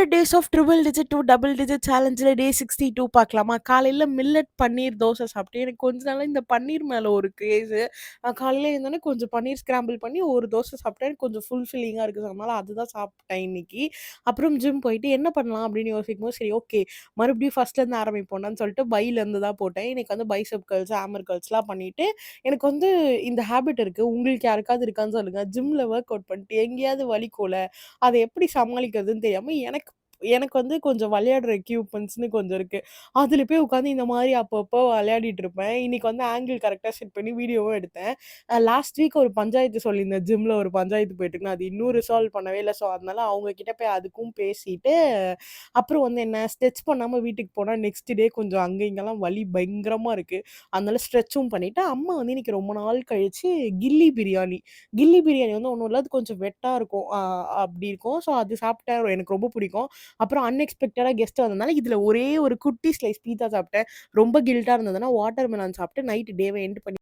100 days of triple digit to double digit சேலஞ்சில் day 62 பார்க்கலாமா? காலையில மில்லட் பன்னீர் தோசை சாப்பிட்டேன். எனக்கு கொஞ்ச நாளா இந்த பன்னீர் மேல ஒரு கிரேஸு. காலையில எழுந்தோனே கொஞ்சம் பன்னீர் ஸ்கிராம்பிள் பண்ணி ஒரு தோசை சாப்பிட்டேன். எனக்கு கொஞ்சம் ஃபுல்ஃபில்லிங்கா இருக்கு. அதனால அதுதான் சாப்பிட்டேன் இன்னைக்கு. அப்புறம் ஜிம் போயிட்டு என்ன பண்ணலாம் அப்படின்னு யோசிக்கும்போது, சரி ஓகே மறுபடியும் ஃபர்ஸ்ட்லேருந்து ஆரம்பிப்போம்டான்னு சொல்லிட்டு பைலேருந்து தான் போட்டேன். இன்னைக்கு வந்து பைசெப் கர்ல்ஸ், ஹேமர் கர்ல்ஸ்லாம் பண்ணிட்டு, எனக்கு வந்து இந்த ஹேபிட் இருக்கு. உங்களுக்கு யாருக்காவது இருக்கான்னு சொல்லுங்க. ஜிம்ல ஒர்க் அவுட் பண்ணிட்டு எங்கேயாவது வலிக்கும்ல, அத எப்படி சமாளிக்கிறதுன்னு தெரியாம எனக்கு எனக்கு வந்து கொஞ்சம் விளையாடுற எக்யூப்மெண்ட்ஸ்ன்னு கொஞ்சம் இருக்கு. அதில போய் உட்காந்து இந்த மாரி அப்பப்போ விளையாடிட்டு இருப்பேன். இன்னைக்கு வந்து ஆங்கிள் கரெக்ட்டா செட் பண்ணி வீடியோவும் எடுத்தேன். லாஸ்ட் வீக் ஒரு பஞ்சாயத்து சொல்லியிருந்தேன். ஜிம்ல ஒரு பஞ்சாயத்து போயிட்டுருக்கு. அது இன்னும் ரிசால்வ் பண்ணவே இல்ல. ஸோ, அதனால அவங்க கிட்ட போய் அதுக்கும் பேசிட்டு, அப்புறம் வந்து என்ன ஸ்ட்ரெச் பண்ணாம வீட்டுக்கு போனா நெக்ஸ்ட் டே கொஞ்சம் அங்க இங்கலாம் வலி பயங்கரமா இருக்கு. அதனால ஸ்ட்ரெச்சும் பண்ணிட்டு, அம்மா வந்து இன்னைக்கு ரொம்ப நாள் கழிச்சு கில்லி பிரியாணி கில்லி பிரியாணி வந்து ஒண்ணும் இல்ல. அது கொஞ்சம் வெட்டா இருக்கும். அப்படி இருக்கும். ஸோ, அது சாப்பிட்டேன். எனக்கு ரொம்ப பிடிக்கும். அப்புறம் அன்எக்ஸ்பெக்டடா கெஸ்ட் வந்ததுனால, இதுல ஒரே ஒரு குட்டி ஸ்லைஸ் பீட்ஸா சாப்பிட்டேன். ரொம்ப கில்ட்டா இருந்ததுன்னா, வாட்டர் மெலன் சாப்பிட்டு நைட் டேவ எண்ட் பண்ணி